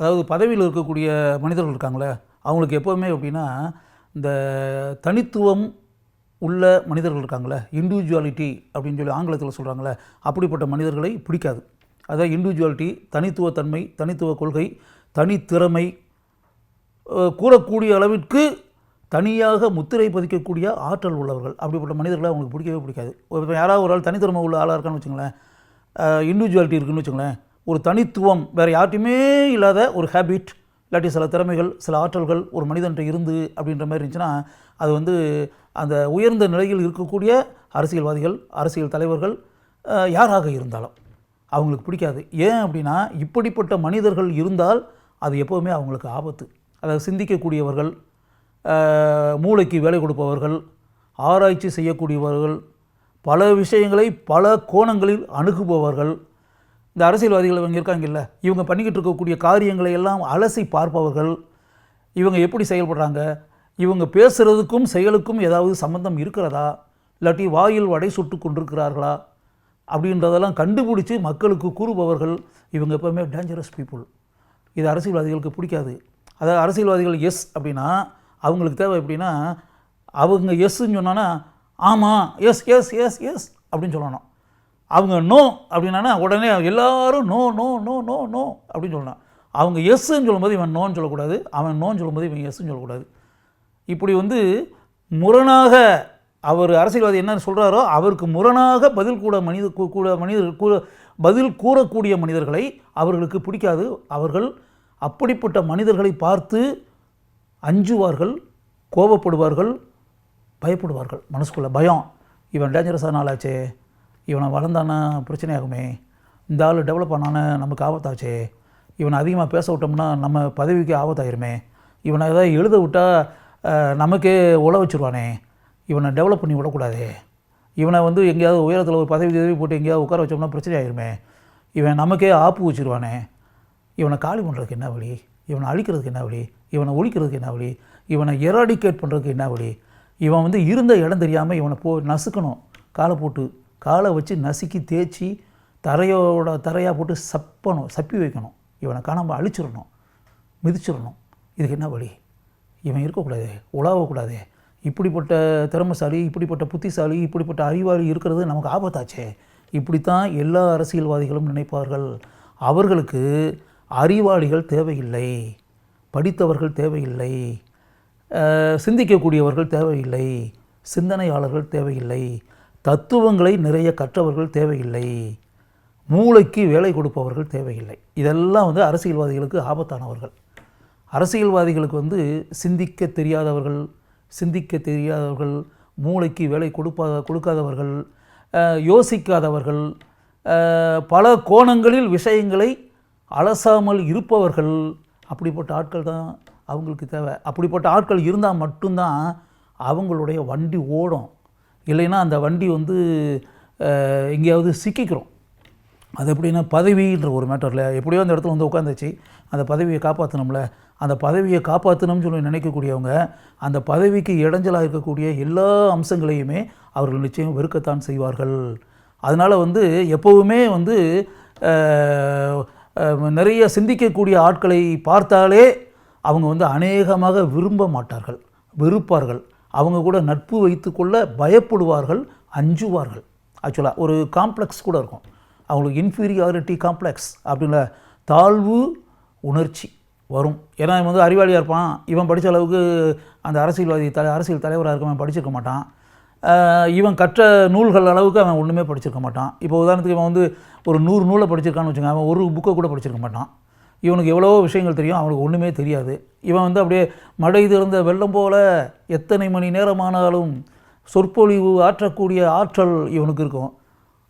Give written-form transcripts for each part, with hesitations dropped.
அதாவது பதவியில் இருக்கக்கூடிய மனிதர்கள் இருக்காங்களே, அவங்களுக்கு எப்போவுமே எப்படின்னா, இந்த தனித்துவம் உள்ள மனிதர்கள் இருக்காங்களே, இண்டிவிஜுவாலிட்டி அப்படின்னு சொல்லி ஆங்கிலத்தில் சொல்கிறாங்களே, அப்படிப்பட்ட மனிதர்களை பிடிக்காது. அதாவது இண்டிவிஜுவாலிட்டி, தனித்துவத்தன்மை, தனித்துவ கொள்கை, தனித்திறமை, கூறக்கூடிய அளவிற்கு தனியாக முத்திரை பதிக்கக்கூடிய ஆற்றல் உள்ளவர்கள், அப்படிப்பட்ட மனிதர்களை அவங்களுக்கு பிடிக்கவே பிடிக்காது. இப்போ யாராவது ஒரு ஆள் தனித்திறமை உள்ள ஆளாக இருக்கான்னு வச்சுங்களேன், இண்டிவிஜுவாலிட்டி இருக்குன்னு வச்சுங்களேன், ஒரு தனித்துவம் வேறு யார்ட்டையுமே இல்லாத ஒரு ஹேபிட், இல்லாட்டி சில திறமைகள், சில ஆற்றல்கள் ஒரு மனிதன்ட்ட இருந்து அப்படின்ற மாதிரி இருந்துச்சுன்னா, அது வந்து அந்த உயர்ந்த நிலையில் இருக்கக்கூடிய அரசியல்வாதிகள், அரசியல் தலைவர்கள் யாராக இருந்தாலும் அவங்களுக்கு பிடிக்காது. ஏன் அப்படின்னா, இப்படிப்பட்ட மனிதர்கள் இருந்தால் அது எப்போவுமே அவங்களுக்கு ஆபத்து. அதாவது சிந்திக்கக்கூடியவர்கள், மூளைக்கு வேலை கொடுப்பவர்கள், ஆராய்ச்சி செய்யக்கூடியவர்கள், பல விஷயங்களை பல கோணங்களில் அணுகுபவர்கள், இந்த அரசியல்வாதிகள் இவங்க இருக்காங்கல்ல, இவங்க பண்ணிக்கிட்டு இருக்கக்கூடிய காரியங்களை எல்லாம் அலசி பார்ப்பவர்கள், இவங்க எப்படி செயல்படுறாங்க, இவங்க பேசுகிறதுக்கும் செயலுக்கும் ஏதாவது சம்பந்தம் இருக்கிறதா, இல்லாட்டி வாயில் வடை சுட்டு கொண்டிருக்கிறார்களா அப்படின்றதெல்லாம் கண்டுபிடிச்சி மக்களுக்கு கூறுபவர்கள் இவங்க எப்போவுமே டேஞ்சரஸ் பீப்புள். இது அரசியல்வாதிகளுக்கு பிடிக்காது. அதாவது அரசியல்வாதிகள் எஸ் அப்படின்னா அவங்களுக்கு தேவை எப்படின்னா, அவங்க எஸ்ன்னு சொன்னான்னா ஆமாம் எஸ் எஸ் எஸ் எஸ் அப்படின்னு சொல்லணும். அவங்க நோ அப்படின்னா உடனே எல்லோரும் no no no no no அப்படின்னு சொல்லணும். அவங்க எஸ்ன்னு சொல்லும்போது இவன் நோன்னு சொல்லக்கூடாது, அவன் நோன்னு சொல்லும்போது இவன் எஸ்ன்னு சொல்லக்கூடாது. இப்படி வந்து முரணாக அவர் அரசியல்வாதி என்ன சொல்கிறாரோ அவருக்கு முரணாக பதில் கூறக்கூடிய மனிதர்களை அவர்களுக்கு பிடிக்காது. அவர்கள் அப்படிப்பட்ட மனிதர்களை பார்த்து அஞ்சுவார்கள், கோபப்படுவார்கள், பயப்படுவார்கள். மனசுக்குள்ள பயம், இவன் டேஞ்சரஸான ஆளாச்சே, இவனை வளர்ந்தானா பிரச்சனையாகுமே, இந்த ஆள் டெவலப் ஆனானே நமக்கு ஆபத்தாச்சே, இவனை அதிகமாக பேச விட்டோம்னா நம்ம பதவிக்கு ஆபத்தாயிருமே, இவனை ஏதாவது எழுத விட்டால் நமக்கே உழ வச்சுருவானே, இவனை டெவலப் பண்ணி விடக்கூடாதே, இவனை வந்து எங்கேயாவது உயரத்தில் ஒரு பதவி போட்டு எங்கேயாவது உட்கார வச்சோம்னா பிரச்சனை ஆயிருமே, இவன் நமக்கே ஆப்பு வச்சுருவானே, இவனை காலி பண்ணுறதுக்கு என்ன வழி, இவனை அழிக்கிறதுக்கு என்ன வழி, இவனை ஒழிக்கிறதுக்கு என்ன வழி, இவனை எராடிகேட் பண்ணுறதுக்கு என்ன வழி, இவன் வந்து இருந்த இடம் தெரியாமல் இவனை நசுக்கணும், காலை போட்டு காலை வச்சு நசுக்கி தேய்ச்சி தரையாக போட்டு சப்பி வைக்கணும், இவனை காணாமல் அழிச்சிடணும், மிதிச்சிடணும். இதுக்கு என்ன வழி, இவன் இருக்கக்கூடாது, உலாவக்கூடாது, இப்படிப்பட்ட திறமைசாலி, இப்படிப்பட்ட புத்திசாலி, இப்படிப்பட்ட அறிவாளி இருக்கிறது நமக்கு ஆபத்தாச்சே. இப்படித்தான் எல்லா அரசியல்வாதிகளும் நினைப்பார்கள். அவர்களுக்கு அறிவாளிகள் தேவையில்லை, படித்தவர்கள் தேவையில்லை, சிந்திக்கக்கூடியவர்கள் தேவையில்லை, சிந்தனையாளர்கள் தேவையில்லை, தத்துவங்களை நிறைய கற்றவர்கள் தேவையில்லை, மூளைக்கு வேலை கொடுப்பவர்கள் தேவையில்லை. இதெல்லாம் வந்து அரசியல்வாதிகளுக்கு ஆபத்தானவர்கள். அரசியல்வாதிகளுக்கு வந்து சிந்திக்க தெரியாதவர்கள், மூளைக்கு வேலை கொடுக்காதவர்கள், யோசிக்காதவர்கள், பல கோணங்களில் விஷயங்களை அலசாமல் இருப்பவர்கள், அப்படிப்பட்ட ஆட்கள் தான் அவங்களுக்கு தேவை. அப்படிப்பட்ட ஆட்கள் இருந்தால் மட்டும்தான் அவங்களுடைய வண்டி ஓடும். இல்லைன்னா அந்த வண்டி வந்து எங்கேயாவது சிக்கிக்கிறோம். அது எப்படின்னா, பதவின்ற ஒரு மேட்டரில் எப்படியோ அந்த இடத்துல வந்து உட்காந்துச்சு, அந்த பதவியை காப்பாற்றணும்ல, அந்த பதவியை காப்பாற்றணும்னு சொல்லி நினைக்கக்கூடியவங்க அந்த பதவிக்கு இடைஞ்சலாக இருக்கக்கூடிய எல்லா அம்சங்களையுமே அவர்கள் நிச்சயம் வெறுக்கத்தான் செய்வார்கள். அதனால் வந்து எப்போவுமே வந்து நிறைய சிந்திக்கக்கூடிய ஆட்களை பார்த்தாலே அவங்க வந்து அநேகமாக விரும்ப மாட்டார்கள், வெறுப்பார்கள், அவங்க கூட நட்பு வைத்துக்கொள்ள பயப்படுவார்கள், அஞ்சுவார்கள். ஆக்சுவலாக ஒரு காம்ப்ளெக்ஸ் கூட இருக்கும் அவங்களுக்கு, இன்ஃபீரியாரிட்டி காம்ப்ளெக்ஸ் அப்படின்ற தாழ்வு உணர்ச்சி வரும். ஏன்னா இவன் வந்து அறிவாளியாக இருப்பான், இவன் படித்த அளவுக்கு அந்த அரசியல் தலைவராக இருக்கவன் படிச்சிருக்க மாட்டான், இவன் கற்ற நூல்கள் அளவுக்கு அவன் ஒன்றுமே படிச்சிருக்க மாட்டான். இப்போ உதாரணத்துக்கு இவன் வந்து ஒரு 100 நூலை படிச்சிருக்கான்னு வச்சுக்கோங்க, அவன் ஒரு புக்கை கூட படிச்சிருக்க மாட்டான். இவனுக்கு எவ்வளோ விஷயங்கள் தெரியும், அவனுக்கு ஒன்றுமே தெரியாது. இவன் வந்து அப்படியே மழை திறந்த வெள்ளம் போல எத்தனை மணி நேரமானாலும் சொற்பொழிவு ஆற்றக்கூடிய ஆற்றல் இவனுக்கு இருக்கும்.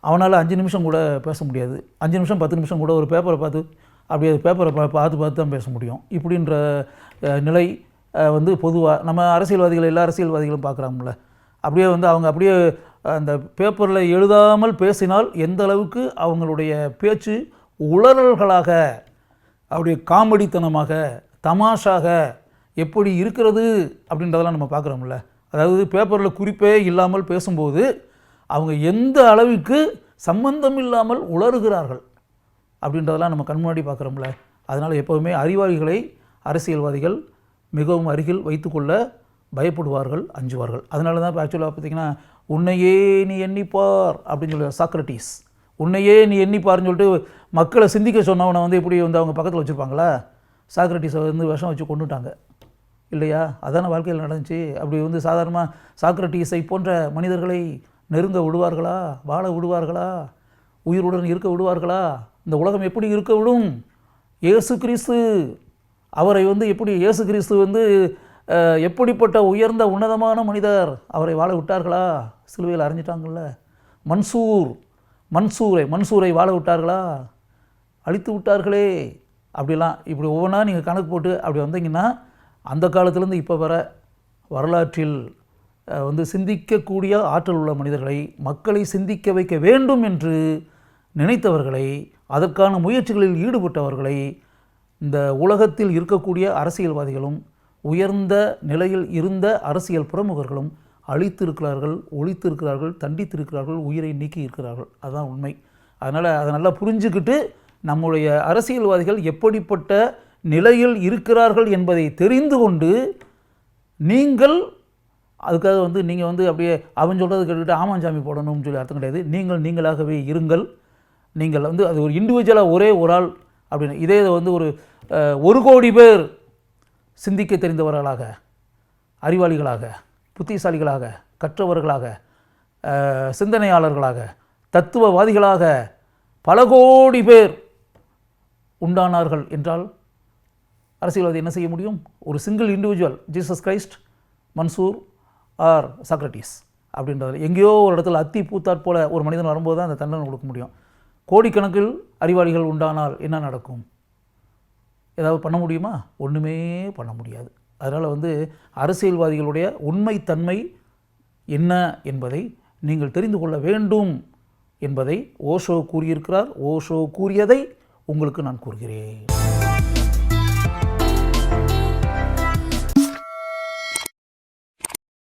அவனால் 5 நிமிஷம் கூட பேச முடியாது, 5 நிமிஷம் 10 நிமிஷம் கூட ஒரு பேப்பரை பார்த்து அப்படியே பேப்பரை பார்த்து தான் பேச முடியும். இப்படின்ற நிலை வந்து பொதுவாக நம்ம அரசியல்வாதிகள், எல்லா அரசியல்வாதிகளும் பார்க்குறாங்கல்ல, அப்படியே வந்து அவங்க அப்படியே அந்த பேப்பரில் எழுதாமல் பேசினால் எந்த அளவுக்கு அவங்களுடைய பேச்சு உளறல்களாக, அப்படியே காமெடித்தனமாக, தமாஷாக எப்படி இருக்கிறது அப்படின்றதெல்லாம் நம்ம பார்க்குறோம்ல. அதாவது பேப்பரில் குறிப்பே இல்லாமல் பேசும்போது அவங்க எந்த அளவுக்கு சம்பந்தம் இல்லாமல் உளறுகிறார்கள் அப்படின்றதெல்லாம் நம்ம கண் முன்னாடி பார்க்குறோம்ல. அதனால் எப்போவுமே அறிவாளிகளை அரசியல்வாதிகள் மிகவும் அருகில் வைத்துக்கொள்ள பயப்படுவார்கள், அஞ்சுவார்கள். அதனால தான் இப்போ ஆக்சுவலாக பார்த்திங்கன்னா உன்னையே நீ எண்ணிப்பார் அப்படின்னு சொல்லி சாக்ரட்டிஸ், உன்னையே நீ எண்ணிப்பார்னு சொல்லிட்டு மக்களை சிந்திக்க சொன்னவனை வந்து எப்படி வந்து அவங்க பக்கத்தில் வச்சுருப்பாங்களா? சாக்ரட்டிஸை வந்து விஷம் வச்சு கொண்டுட்டாங்க இல்லையா? அதான வாழ்க்கையில் நடந்துச்சு. அப்படி வந்து சாதாரணமாக சாக்ரட்டிஸை போன்ற மனிதர்களை நெருங்க விடுவார்களா? வாழ விடுவார்களா? உயிருடன் இருக்க விடுவார்களா? இந்த உலகம் எப்படி இருக்க விடும்? இயேசு கிறிஸ்து அவரை வந்து எப்படி இயேசு கிறிஸ்து வந்து எப்படிப்பட்ட உயர்ந்த உன்னதமான மனிதர், அவரை வாழ விட்டார்களா? சிலுவையில் அரைஞ்சிட்டாங்கல்ல. மன்சூரை வாழ விட்டார்களா? அழித்து விட்டார்களே. அப்படிலாம் இப்படி ஒவ்வொன்றா நீங்கள் கணக்கு போட்டு அப்படி வந்தீங்கன்னா அந்த காலத்துலேருந்து இப்போ வர வரலாற்றில் வந்து சிந்திக்கக்கூடிய ஆற்றல் உள்ள மனிதர்களை, மக்களை சிந்திக்க வைக்க வேண்டும் என்று நினைத்தவர்களை, அதற்கான முயற்சிகளில் ஈடுபட்டவர்களை இந்த உலகத்தில் இருக்கக்கூடிய அரசியல்வாதிகளும் உயர்ந்த நிலையில் இருந்த அரசியல் பிரமுகர்களும் அழித்திருக்கிறார்கள், ஒழித்திருக்கிறார்கள், தண்டித்திருக்கிறார்கள், உயிரை நீக்கி இருக்கிறார்கள். அதுதான் உண்மை. அதனால் அதை நல்லா புரிஞ்சுக்கிட்டு நம்முடைய அரசியல்வாதிகள் எப்படிப்பட்ட நிலையில் இருக்கிறார்கள் என்பதை தெரிந்து கொண்டு நீங்கள் அதுக்காக வந்து நீங்கள் வந்து அப்படியே அவன் சொல்கிறது கேட்டுக்கிட்டு ஆமாஞ்சாமி போடணும்னு சொல்லி அர்த்தம் கிடையாது. நீங்களாகவே இருங்கள். நீங்கள் வந்து அது ஒரு இண்டிவிஜுவலாக ஒரே ஒரு ஆள் அப்படின்னு இதே வந்து ஒரு கோடி பேர் சிந்திக்க தெரிந்தவர்களாக, அறிவாளிகளாக, புத்திசாலிகளாக, கற்றவர்களாக, சிந்தனையாளர்களாக, தத்துவவாதிகளாக பல கோடி பேர் உண்டானார்கள் என்றால் அரசியல்வாதி என்ன செய்ய முடியும்? ஒரு single individual Jesus Christ, Mansoor or Socrates அப்படின்றது எங்கேயோ ஒரு இடத்துல அத்தி பூத்தாற் போல ஒரு மனிதன் வரும்போது தான் அந்த தண்டனை கொடுக்க முடியும். கோடிக்கணக்கில் அறிவாளிகள் உண்டானால் என்ன நடக்கும்? ஏதாவது பண்ண முடியுமா? ஒன்றுமே பண்ண முடியாது. அதனால் வந்து அரசியல்வாதிகளுடைய உண்மைத்தன்மை என்ன என்பதை நீங்கள் தெரிந்து கொள்ள வேண்டும் என்பதை ஓஷோ கூறியிருக்கிறார். ஓஷோ கூறியதை உங்களுக்கு நான் கூறுகிறேன்.